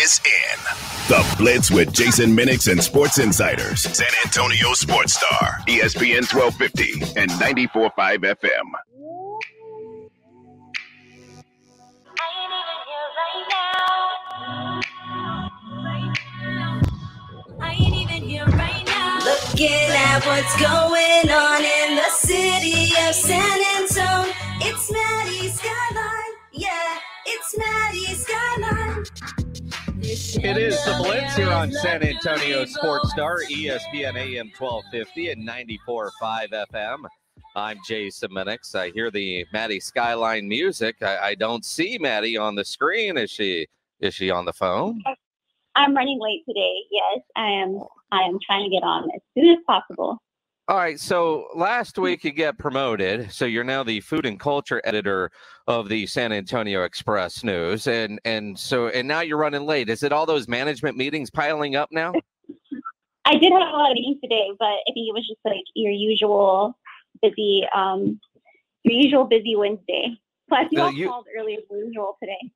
is in. The Blitz with Jason Minnix and Sports Insiders. San Antonio Sports Star, ESPN 1250 and 94.5 FM. Looking at what's going on in the city of San Antonio. It's Maddy Skyeline. Yeah, it's Maddy Skyeline. It is the Blitz here on San Antonio Sports Star, ESPN AM 1250 and 94.5 FM. I'm Jason Minnix. I hear the Maddy Skyeline music. I don't see Maddy on the screen. Is she on the phone? I'm running late today. Yes, I am trying to get on as soon as possible. All right. So last week you get promoted. So you're now the food and culture editor of the San Antonio Express News. And now you're running late. Is it all those management meetings piling up now? I did have a lot of meetings today, but I think it was just like your usual busy Wednesday. Plus you all called earlier than usual today.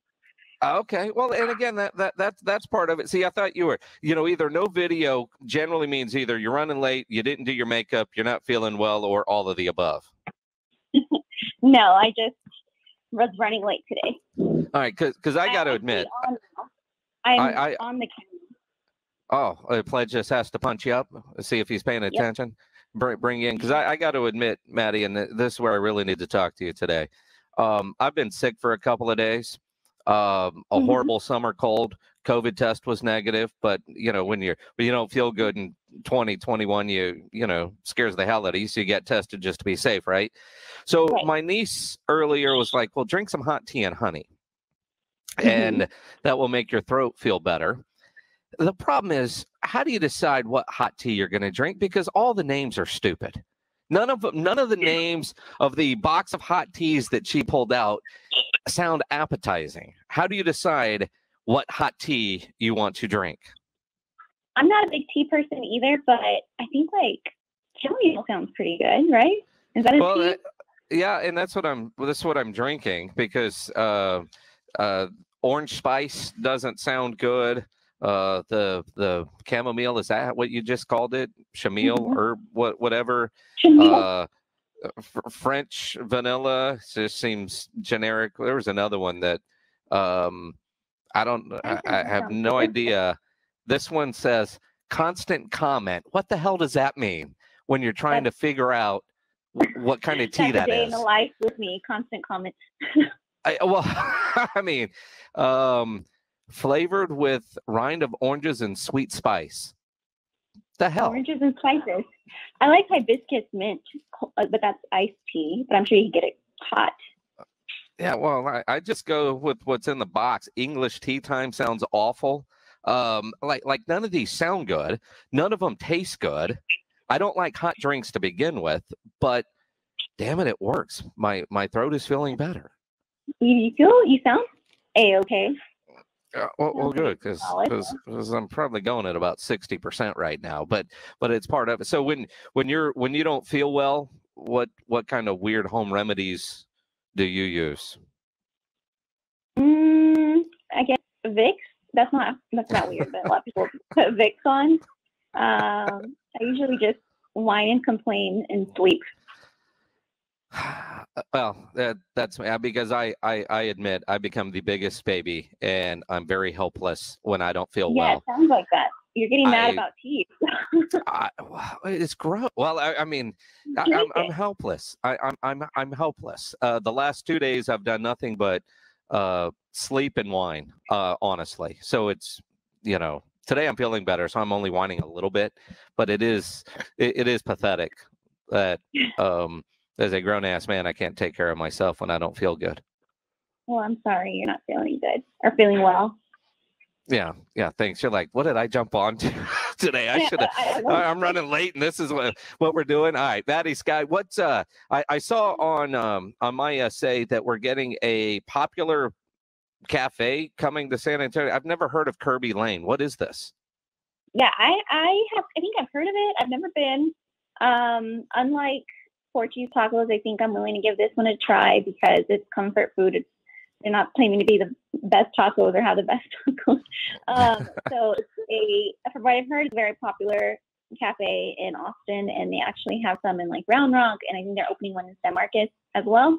Okay. Well, and again, that's part of it. See, I thought you were, either no video generally means either you're running late, you didn't do your makeup, you're not feeling well, or all of the above. No, I just was running late today. All right. Because I got to admit. I'm on the camera. Oh, Pledge just has to punch you up. See if he's paying attention. Yep. Bring you in. Because I got to admit, Maddy, and this is where I really need to talk to you today. I've been sick for a couple of days. A horrible summer cold. COVID test was negative, but when you don't feel good in 2021, you scares the hell out of you, so you get tested just to be safe, right? So my niece earlier was like, well, drink some hot tea and honey, and that will make your throat feel better. The problem is, how do you decide what hot tea you're going to drink? Because all the names are stupid. None of the names of the box of hot teas that she pulled out sound appetizing. How do you decide what hot tea you want to drink? I'm not a big tea person either, but I think like chamomile sounds pretty good, right? Is that a tea? Yeah, and that's what I'm drinking because orange spice doesn't sound good. The chamomile, is that what you just called it? Chamomile or whatever. French vanilla just seems generic. There was another one that I have no idea. This one says constant comment. What the hell does that mean when you're trying to figure out what kind of tea that is? Day in the life with me, constant comment. I mean, flavored with rind of oranges and sweet spice. The hell? Oranges and spices. I like hibiscus mint, but that's iced tea. But I'm sure you can get it hot. Yeah, well, I just go with what's in the box. English tea time sounds awful. Like none of these sound good. None of them taste good. I don't like hot drinks to begin with, but damn it works. My throat is feeling better. You sound A-okay. Well, good, because I'm probably going at about 60% right now, but it's part of it. So when you don't feel well, what kind of weird home remedies do you use? I guess Vicks. That's not weird, but a lot of people put Vicks on. I usually just whine and complain and sleep. Well, that's because I admit I become the biggest baby, and I'm very helpless when I don't feel well. Yeah, it sounds like that. You're getting mad about teeth. It's gross. Well, I'm helpless. I'm helpless. The last 2 days I've done nothing but sleep and whine. Honestly, so it's today I'm feeling better, so I'm only whining a little bit, but it is pathetic that as a grown-ass man, I can't take care of myself when I don't feel good. Well, I'm sorry you're not feeling good or feeling well. Yeah, thanks. You're like, what did I jump on to today? I should have. I'm running late, and this is what we're doing. All right, Maddy Skye. What's I saw on my essay that we're getting a popular cafe coming to San Antonio. I've never heard of Kirby Lane. What is this? Yeah, I think I've heard of it. I've never been. Unlike Portuguese tacos, I think I'm willing to give this one a try because it's comfort food. It's they're not claiming to be the best tacos or have the best tacos. So from what I've heard, it's a very popular cafe in Austin, and they actually have some in like Round Rock, and I think they're opening one in San Marcos as well.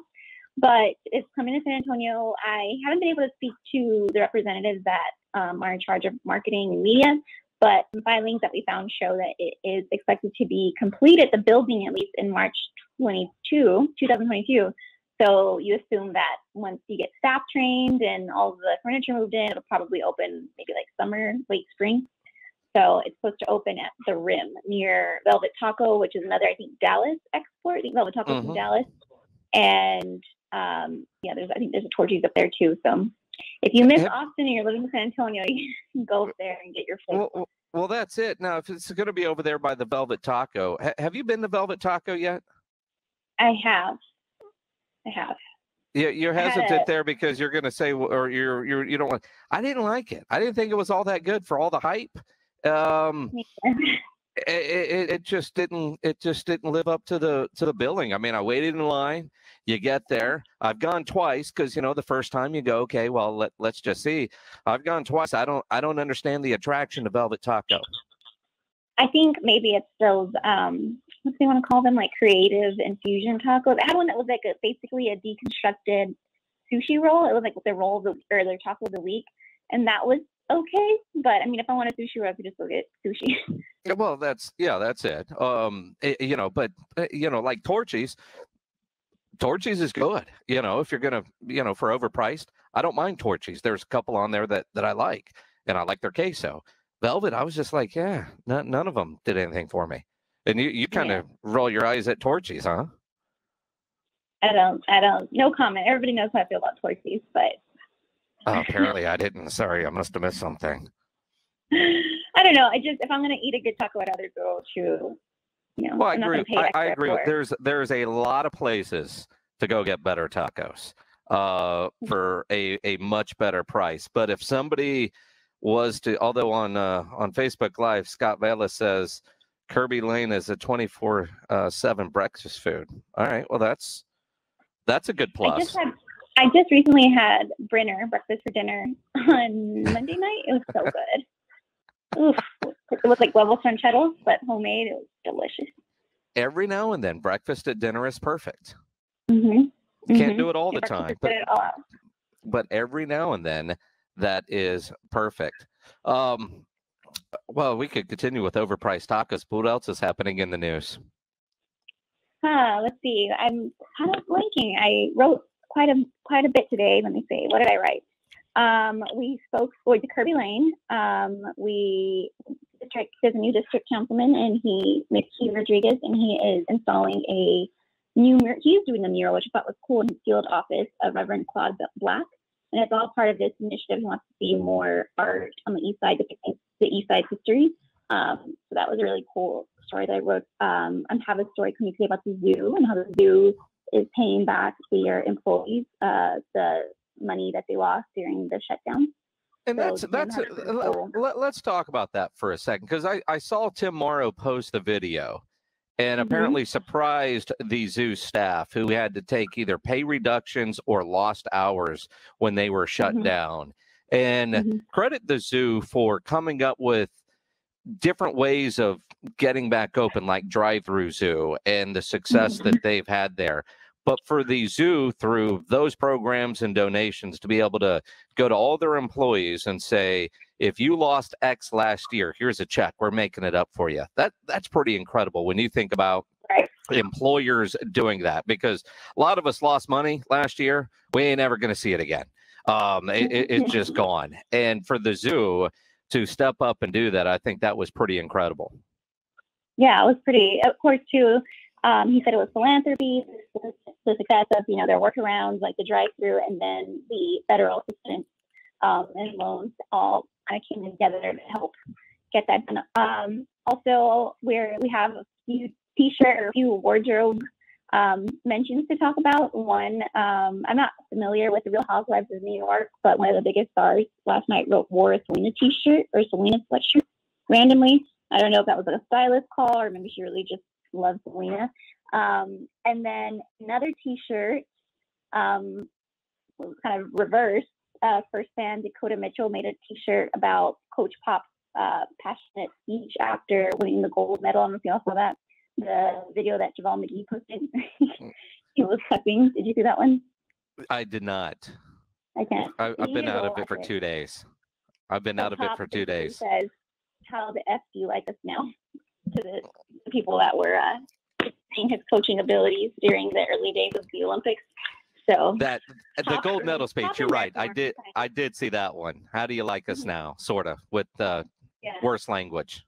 But it's coming to San Antonio. I haven't been able to speak to the representatives that are in charge of marketing and media, but some filings that we found show that it is expected to be completed, the building at least, in March 2022. So you assume that once you get staff trained and all the furniture moved in, it'll probably open maybe like summer, late spring. So it's supposed to open at the Rim near Velvet Taco, which is another, I think, Dallas export. I think Velvet Taco's from Dallas. And I think there's a Torchy's up there too. So if you miss Austin and you're living in San Antonio, you can go up there and get your food. Well, that's it. Now, if it's going to be over there by the Velvet Taco, have you been to Velvet Taco yet? I have. Yeah, you're hesitant there because you're going to say, or you don't want. I didn't like it. I didn't think it was all that good for all the hype. It just didn't live up to the billing. I mean, I waited in line. You get there. I've gone twice because the first time you go, okay, well let's just see. I've gone twice. I don't understand the attraction to Velvet Taco. I think maybe it's those what do they want to call them, like creative infusion tacos. I had one that was like basically a deconstructed sushi roll. It was like the roll or their taco of the week, and that was okay. But I mean, if I want a sushi roll, I could just go get sushi. Well, that's it. But like Torchy's is good. If you're gonna, for overpriced, I don't mind Torchy's. There's a couple on there that I like, and I like their queso. Velvet, I was just like, yeah, none of them did anything for me. And you kind of roll your eyes at Torchy's, huh? I don't. No comment. Everybody knows how I feel about Torchy's, but. Oh, apparently I didn't. Sorry, I must have missed something. I don't know. If I'm gonna eat a good taco, I'd rather go to, Well, I agree. I agree. There's a lot of places to go get better tacos for a much better price. But if somebody was to, although on Facebook Live, Scott Vela says Kirby Lane is a 24/7 breakfast food. All right. Well, that's a good plus. I just recently had Brinner breakfast for dinner on Monday night. It was so good. Oof. It was like level chanchetos, but homemade. It was delicious. Every now and then, breakfast at dinner is perfect. Mm-hmm. Can't do it all the time. But every now and then, that is perfect. Well, we could continue with overpriced tacos. But what else is happening in the news? Let's see. I'm kind of blanking. I wrote quite a bit today. Let me see. What did I write? We spoke for the Kirby Lane. There's a new district councilman, and Mickey Rodriguez, and he is installing a new mural. He's doing a mural, which I thought was cool, in his field office of Reverend Claude Black. And it's all part of this initiative. He wants to see more art on the east side, depicting the east side history. So that was a really cool story that I wrote. I have a story coming today about the zoo and how the zoo is paying back their employees the money that they lost during the shutdown. And let's talk about that for a second, because I saw Tim Morrow post the video and apparently surprised the zoo staff who had to take either pay reductions or lost hours when they were shut down. And credit the zoo for coming up with different ways of getting back open, like drive-through zoo, and the success that they've had there. But for the zoo, through those programs and donations, to be able to go to all their employees and say, if you lost X last year, here's a check. We're making it up for you. That's pretty incredible when you think about employers doing that, because a lot of us lost money last year. We ain't ever going to see it again. It's just gone. And for the zoo to step up and do that, I think that was pretty incredible. Yeah, it was pretty. Of course, too. He said it was philanthropy, the success of, their workarounds, like the drive-through, and then the federal assistance and loans all kind of came together to help get that done. Also, we have a few T-shirt or a few wardrobe mentions to talk about. One, I'm not familiar with the Real Housewives of New York, but one of the biggest stars last night wore a Selena T-shirt or Selena sweatshirt randomly. I don't know if that was a stylist call or maybe she really just loves Selena. And then another T-shirt was kind of reversed. First fan Dakota Mitchell made a T-shirt about Coach Pop's passionate speech after winning the gold medal. I don't know if you all saw that. The video that Javale McGee posted. He was cussing. Did you see that one? I did not. I can't. I've been out of it for 2 days. I've been out of it for 2 days. Says, "How the F do you like us now?" To the people that were seeing his coaching abilities during the early days of the Olympics. So that the gold medal speech. You're right. I did see that one. How do you like us now? Sort of with worse language.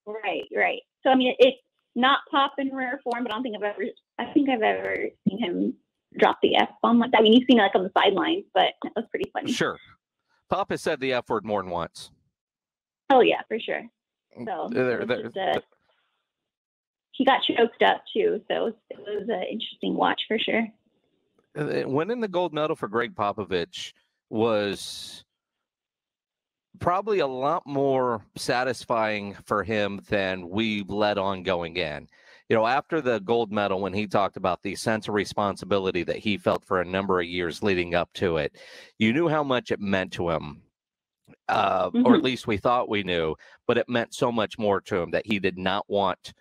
Right. So I mean, it's not Pop in rare form, but I think I've ever seen him drop the F bomb like that. I mean, you've seen it like on the sidelines, but that was pretty funny. Sure. Pop has said the F word more than once. Oh yeah, for sure. So he got choked up too. So it was an interesting watch for sure. Winning the gold medal for Greg Popovich was probably a lot more satisfying for him than we let on going in. You know, after the gold medal, when he talked about the sense of responsibility that he felt for a number of years leading up to it, you knew how much it meant to him, or at least we thought we knew, but it meant so much more to him that he did not want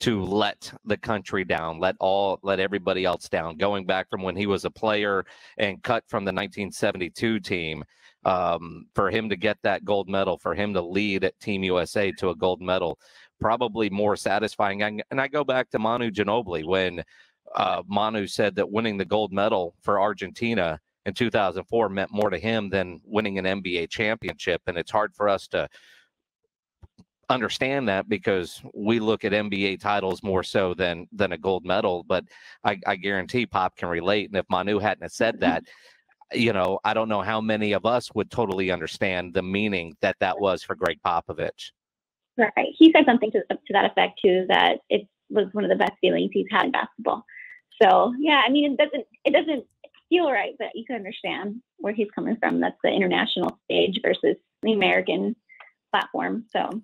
to let the country down, let everybody else down. Going back from when he was a player and cut from the 1972 team, for him to get that gold medal, for him to lead at Team USA to a gold medal, probably more satisfying. And I go back to Manu Ginobili when Manu said that winning the gold medal for Argentina in 2004 meant more to him than winning an NBA championship. And it's hard for us to understand that because we look at NBA titles more so than a gold medal. But I guarantee Pop can relate. And if Manu hadn't have said that, you know, I don't know how many of us would totally understand the meaning that was for Greg Popovich. Right. He said something to that effect too, that it was one of the best feelings he's had in basketball. So yeah, I mean, it doesn't feel right, but you can understand where he's coming from. That's the international stage versus the American platform. So.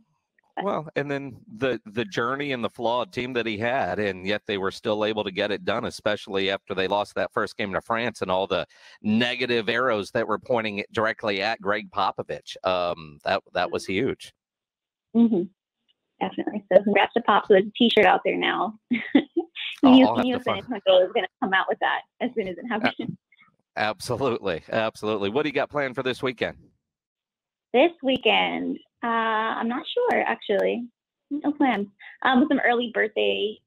Well, and then the journey and the flawed team that he had, and yet they were still able to get it done, especially after they lost that first game to France and all the negative arrows that were pointing directly at Greg Popovich. That was huge. Mm-hmm. Definitely. So congrats to Pop. So there's a T-shirt out there now. San Antonio is going to come out with that as soon as it happens. Absolutely. What do you got planned for this weekend? This weekend, I'm not sure, actually. No plans. With some early birthday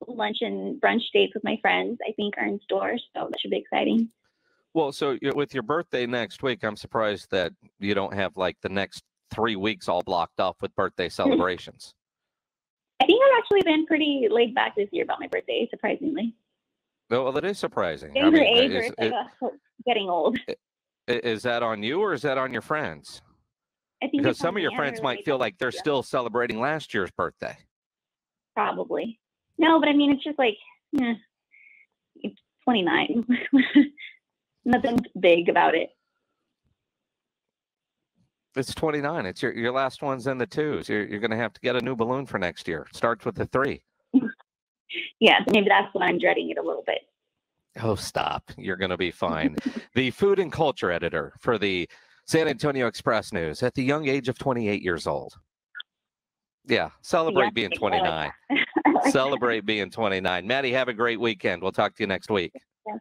lunch and brunch dates with my friends, I think, are in store. So that should be exciting. Well, so with your birthday next week, I'm surprised that you don't have like the next 3 weeks all blocked off with birthday celebrations. I think I've actually been pretty laid back this year about my birthday, surprisingly. Well, it is surprising. There's an age where it's like getting old. Is that on you or is that on your friends? I think because some of your friends might feel like they're still celebrating last year's birthday. Probably. No, but I mean, it's just like, it's 29. Nothing big about it. It's 29. It's your last one's in the twos. You're going to have to get a new balloon for next year. It starts with the 3. Yeah, maybe that's when I'm dreading it a little bit. Oh, stop. You're going to be fine. The food and culture editor for the San Antonio Express News at the young age of 28 years old. Yeah, celebrate being 29. Celebrate being 29. Maddy, have a great weekend. We'll talk to you next week. Yeah.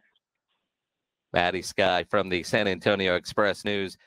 Maddy Skye from the San Antonio Express News.